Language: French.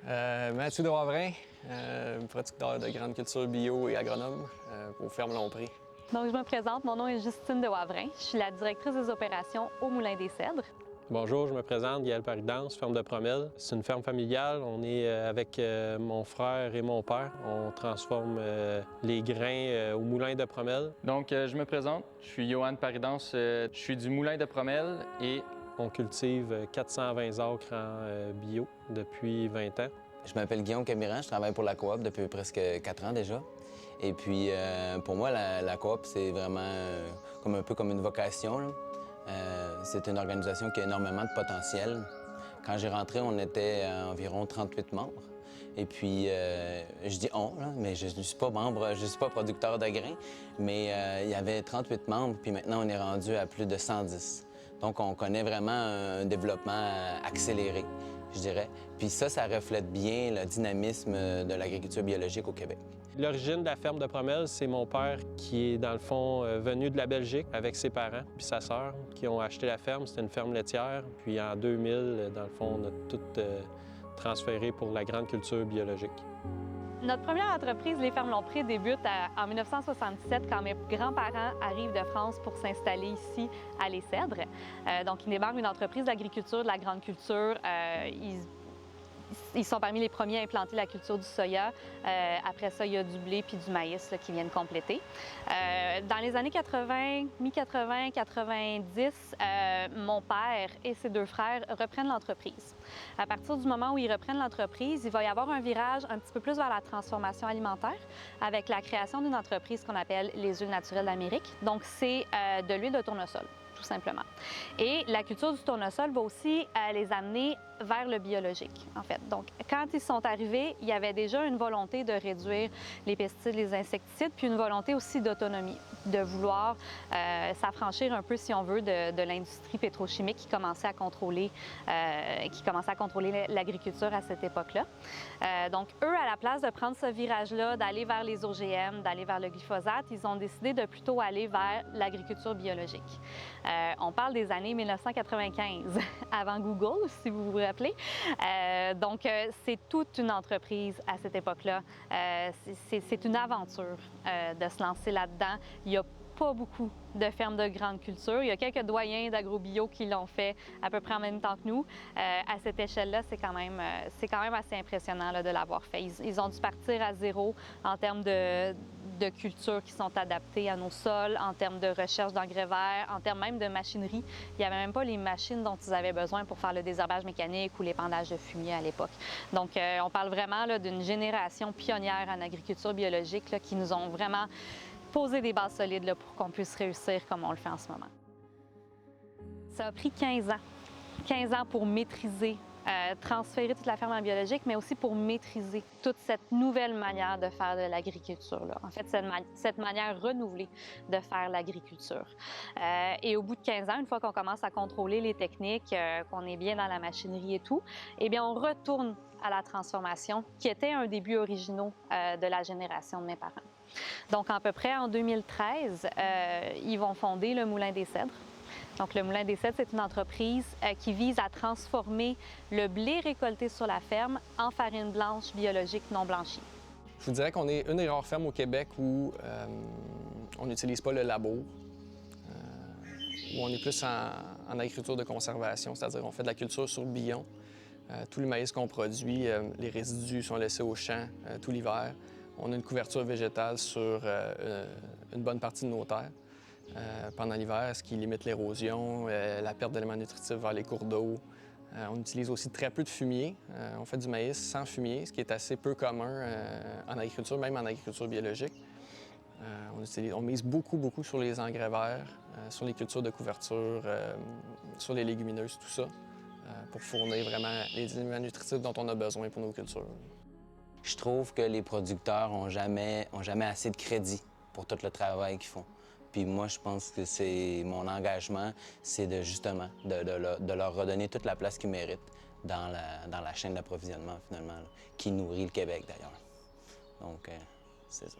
Mathieu de Wavrin, producteur de grandes cultures bio et agronome aux fermes Lompré. Donc, je me présente, mon nom est Justine de Wavrin. Je suis la directrice des opérations au Moulin des Cèdres. Bonjour, je me présente, Gaël Paridance, ferme de Promel. C'est une ferme familiale. On est avec mon frère et mon père. On transforme les grains au Moulin de Promel. Donc, je me présente, je suis Johan Paridance, je suis du Moulin de Promel et on cultive 420 acres en bio depuis 20 ans. Je m'appelle Guillaume Camiran, je travaille pour la coop depuis presque 4 ans déjà. Et puis, pour moi, la coop, c'est vraiment un peu comme une vocation, là. C'est une organisation qui a énormément de potentiel. Quand j'ai rentré, on était environ 38 membres. Et puis, je dis « on », là, mais je ne suis pas membre, je ne suis pas producteur de grains, mais il y avait 38 membres, puis maintenant, on est rendu à plus de 110. Donc, on connaît vraiment un développement accéléré, je dirais. Puis ça reflète bien le dynamisme de l'agriculture biologique au Québec. L'origine de la ferme de Promel, c'est mon père qui est, dans le fond, venu de la Belgique avec ses parents puis sa sœur qui ont acheté la ferme. C'était une ferme laitière. Puis en 2000, dans le fond, on a tout transféré pour la grande culture biologique. Notre première entreprise, les fermes Lompré, débute en 1977 quand mes grands-parents arrivent de France pour s'installer ici à Les Cèdres. Donc, ils démarrent une entreprise d'agriculture, de la grande culture. Ils sont parmi les premiers à implanter la culture du soya. Après ça, il y a du blé puis du maïs là, qui viennent compléter. Dans les années 80, mi-80, 90, mon père et ses deux frères reprennent l'entreprise. À partir du moment où ils reprennent l'entreprise, il va y avoir un virage un petit peu plus vers la transformation alimentaire avec la création d'une entreprise qu'on appelle les huiles naturelles d'Amérique. Donc, c'est de l'huile de tournesol, tout simplement. Et la culture du tournesol va aussi les amener vers le biologique, en fait. Donc, quand ils sont arrivés, il y avait déjà une volonté de réduire les pesticides, les insecticides, puis une volonté aussi d'autonomie, de vouloir s'affranchir un peu, si on veut, de l'industrie pétrochimique qui commençait à contrôler l'agriculture à cette époque-là. Donc, eux, à la place de prendre ce virage-là, d'aller vers les OGM, d'aller vers le glyphosate, ils ont décidé de plutôt aller vers l'agriculture biologique. On parle des années 1995, avant Google, si vous vous rappelez. Donc, c'est toute une entreprise à cette époque-là. C'est une aventure de se lancer là-dedans. Il n'y a pas beaucoup de fermes de grande culture. Il y a quelques doyens d'agro-bio qui l'ont fait à peu près en même temps que nous. À cette échelle-là, c'est quand même assez impressionnant là, de l'avoir fait. Ils ont dû partir à zéro en termes de cultures qui sont adaptées à nos sols, en termes de recherche d'engrais verts, en termes même de machinerie. Il n'y avait même pas les machines dont ils avaient besoin pour faire le désherbage mécanique ou l'épandage de fumier à l'époque. Donc, on parle vraiment d'une génération pionnière en agriculture biologique là, qui nous ont vraiment posé des bases solides là, pour qu'on puisse réussir comme on le fait en ce moment. Ça a pris 15 ans. 15 ans pour maîtriser transférer toute la ferme en biologique, mais aussi pour maîtriser toute cette nouvelle manière de faire de l'agriculture. En fait, cette manière renouvelée de faire l'agriculture. Et au bout de 15 ans, une fois qu'on commence à contrôler les techniques, qu'on est bien dans la machinerie et tout, eh bien, on retourne à la transformation qui était un début original de la génération de mes parents. Donc, à peu près en 2013, ils vont fonder le Moulin des Cèdres. Donc, le Moulin des Cèdres, c'est une entreprise qui vise à transformer le blé récolté sur la ferme en farine blanche biologique non blanchie. Je vous dirais qu'on est une des rares fermes au Québec où on n'utilise pas le labour, où on est plus en agriculture de conservation, c'est-à-dire on fait de la culture sur billon. Tout le maïs qu'on produit, les résidus sont laissés au champ tout l'hiver. On a une couverture végétale sur une bonne partie de nos terres. Pendant l'hiver, ce qui limite l'érosion, la perte d'éléments nutritifs vers les cours d'eau. On utilise aussi très peu de fumier. On fait du maïs sans fumier, ce qui est assez peu commun en agriculture, même en agriculture biologique. On mise beaucoup sur les engrais verts, sur les cultures de couverture, sur les légumineuses, tout ça, pour fournir vraiment les éléments nutritifs dont on a besoin pour nos cultures. Je trouve que les producteurs n'ont jamais assez de crédit pour tout le travail qu'ils font. Puis moi, je pense que c'est mon engagement, c'est justement de leur redonner toute la place qu'ils méritent dans la chaîne d'approvisionnement, finalement, là, qui nourrit le Québec, d'ailleurs. Donc, c'est ça.